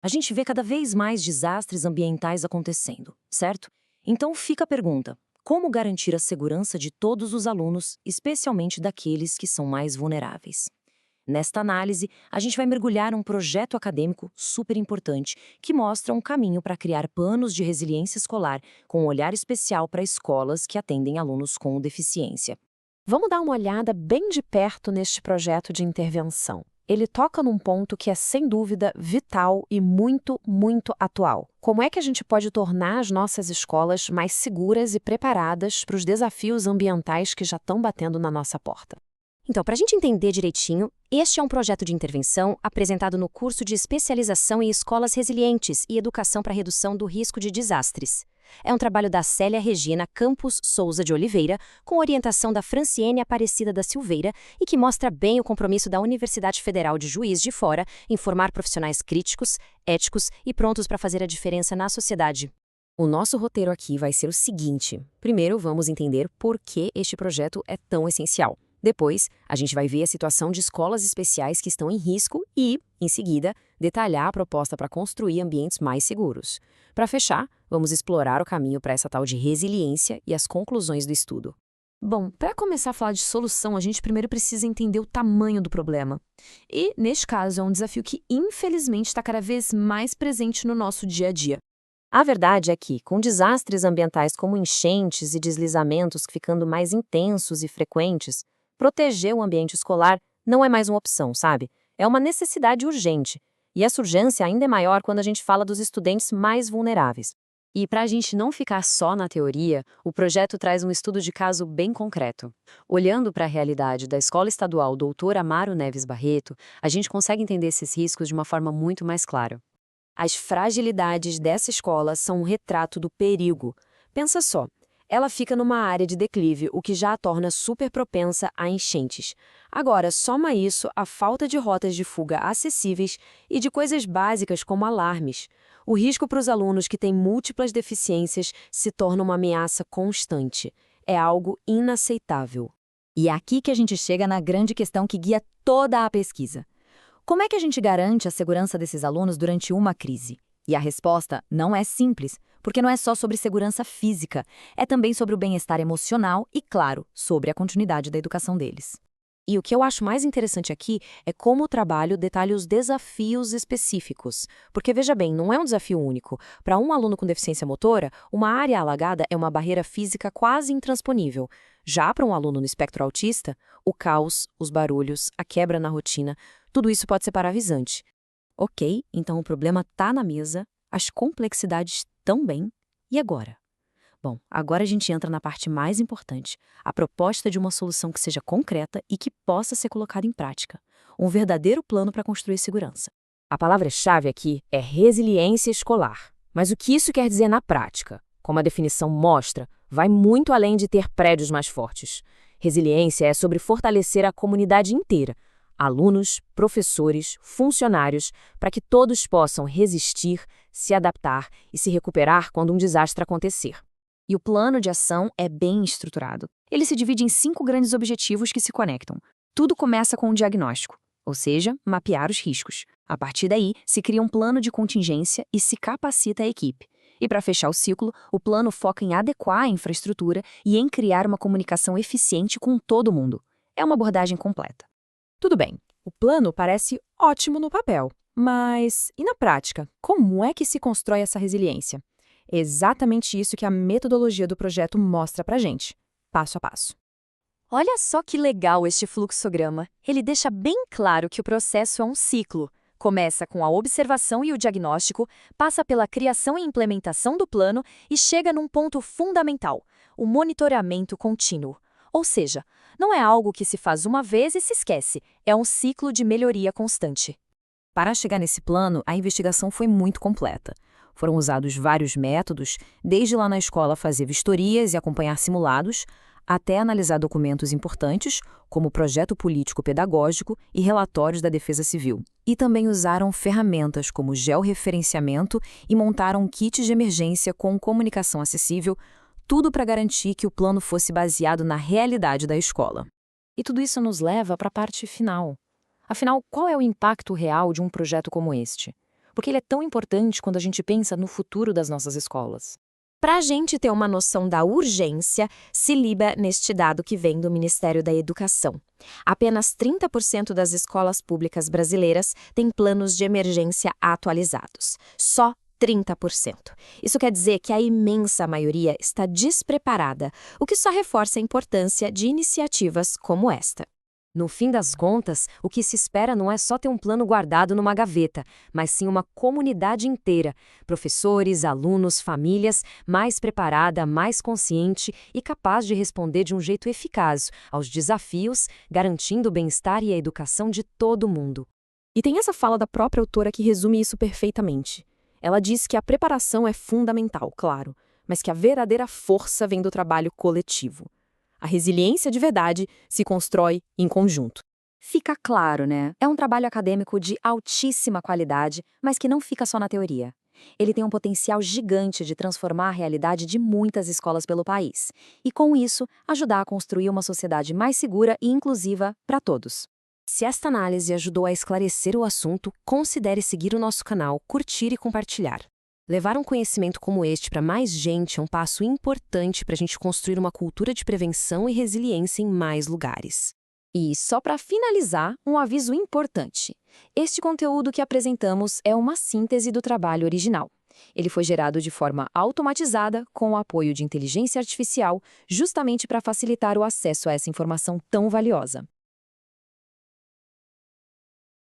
A gente vê cada vez mais desastres ambientais acontecendo, certo? Então fica a pergunta: como garantir a segurança de todos os alunos, especialmente daqueles que são mais vulneráveis? Nesta análise, a gente vai mergulhar um projeto acadêmico super importante que mostra um caminho para criar planos de resiliência escolar com um olhar especial para escolas que atendem alunos com deficiência. Vamos dar uma olhada bem de perto neste projeto de intervenção. Ele toca num ponto que é, sem dúvida, vital e muito, muito atual. Como é que a gente pode tornar as nossas escolas mais seguras e preparadas para os desafios ambientais que já estão batendo na nossa porta? Então, para a gente entender direitinho, este é um projeto de intervenção apresentado no curso de especialização em escolas resilientes e educação para redução do risco de desastres. É um trabalho da Célia Regina Campos Souza de Oliveira, com orientação da Franciene Aparecida da Silveira e que mostra bem o compromisso da Universidade Federal de Juiz de Fora em formar profissionais críticos, éticos e prontos para fazer a diferença na sociedade. O nosso roteiro aqui vai ser o seguinte: primeiro, vamos entender por que este projeto é tão essencial. Depois, a gente vai ver a situação de escolas especiais que estão em risco e, em seguida, detalhar a proposta para construir ambientes mais seguros. Para fechar, vamos explorar o caminho para essa tal de resiliência e as conclusões do estudo. Bom, para começar a falar de solução, a gente primeiro precisa entender o tamanho do problema. E, neste caso, é um desafio que, infelizmente, está cada vez mais presente no nosso dia a dia. A verdade é que, com desastres ambientais como enchentes e deslizamentos ficando mais intensos e frequentes, proteger o ambiente escolar não é mais uma opção, sabe? É uma necessidade urgente. E essa urgência ainda é maior quando a gente fala dos estudantes mais vulneráveis. E para a gente não ficar só na teoria, o projeto traz um estudo de caso bem concreto. Olhando para a realidade da Escola Estadual Doutor Amaro Neves Barreto, a gente consegue entender esses riscos de uma forma muito mais clara. As fragilidades dessa escola são um retrato do perigo. Pensa só. Ela fica numa área de declive, o que já a torna super propensa a enchentes. Agora, soma isso à falta de rotas de fuga acessíveis e de coisas básicas como alarmes. O risco para os alunos que têm múltiplas deficiências se torna uma ameaça constante. É algo inaceitável. E é aqui que a gente chega na grande questão que guia toda a pesquisa. Como é que a gente garante a segurança desses alunos durante uma crise? E a resposta não é simples, porque não é só sobre segurança física, é também sobre o bem-estar emocional e, claro, sobre a continuidade da educação deles. E o que eu acho mais interessante aqui é como o trabalho detalha os desafios específicos. Porque, veja bem, não é um desafio único. Para um aluno com deficiência motora, uma área alagada é uma barreira física quase intransponível. Já para um aluno no espectro autista, o caos, os barulhos, a quebra na rotina, tudo isso pode ser paralisante. Ok, então o problema está na mesa, as complexidades também. E agora? Bom, agora a gente entra na parte mais importante, a proposta de uma solução que seja concreta e que possa ser colocada em prática. Um verdadeiro plano para construir segurança. A palavra-chave aqui é resiliência escolar. Mas o que isso quer dizer na prática? Como a definição mostra, vai muito além de ter prédios mais fortes. Resiliência é sobre fortalecer a comunidade inteira, alunos, professores, funcionários, para que todos possam resistir, se adaptar e se recuperar quando um desastre acontecer. E o plano de ação é bem estruturado. Ele se divide em 5 grandes objetivos que se conectam. Tudo começa com um diagnóstico, ou seja, mapear os riscos. A partir daí, se cria um plano de contingência e se capacita a equipe. E para fechar o ciclo, o plano foca em adequar a infraestrutura e em criar uma comunicação eficiente com todo mundo. É uma abordagem completa. Tudo bem, o plano parece ótimo no papel, mas e na prática? Como é que se constrói essa resiliência? É exatamente isso que a metodologia do projeto mostra pra gente, passo a passo. Olha só que legal este fluxograma. Ele deixa bem claro que o processo é um ciclo. Começa com a observação e o diagnóstico, passa pela criação e implementação do plano e chega num ponto fundamental, o monitoramento contínuo. Ou seja, não é algo que se faz uma vez e se esquece, é um ciclo de melhoria constante. Para chegar nesse plano, a investigação foi muito completa. Foram usados vários métodos, desde lá na escola fazer vistorias e acompanhar simulados, até analisar documentos importantes, como o projeto político-pedagógico e relatórios da Defesa Civil. E também usaram ferramentas como georreferenciamento e montaram kits de emergência com comunicação acessível, tudo para garantir que o plano fosse baseado na realidade da escola. E tudo isso nos leva para a parte final. Afinal, qual é o impacto real de um projeto como este? porque ele é tão importante quando a gente pensa no futuro das nossas escolas. Para a gente ter uma noção da urgência, se liga neste dado que vem do Ministério da Educação. Apenas 30% das escolas públicas brasileiras têm planos de emergência atualizados. Só 30%. Isso quer dizer que a imensa maioria está despreparada, o que só reforça a importância de iniciativas como esta. No fim das contas, o que se espera não é só ter um plano guardado numa gaveta, mas sim uma comunidade inteira, professores, alunos, famílias, mais preparada, mais consciente e capaz de responder de um jeito eficaz aos desafios, garantindo o bem-estar e a educação de todo mundo. E tem essa fala da própria autora que resume isso perfeitamente. Ela diz que a preparação é fundamental, claro, mas que a verdadeira força vem do trabalho coletivo. A resiliência de verdade se constrói em conjunto. Fica claro, né? É um trabalho acadêmico de altíssima qualidade, mas que não fica só na teoria. Ele tem um potencial gigante de transformar a realidade de muitas escolas pelo país. E, com isso, ajudar a construir uma sociedade mais segura e inclusiva para todos. Se esta análise ajudou a esclarecer o assunto, considere seguir o nosso canal, curtir e compartilhar. Levar um conhecimento como este para mais gente é um passo importante para a gente construir uma cultura de prevenção e resiliência em mais lugares. E só para finalizar, um aviso importante. Este conteúdo que apresentamos é uma síntese do trabalho original. Ele foi gerado de forma automatizada com o apoio de inteligência artificial, justamente para facilitar o acesso a essa informação tão valiosa.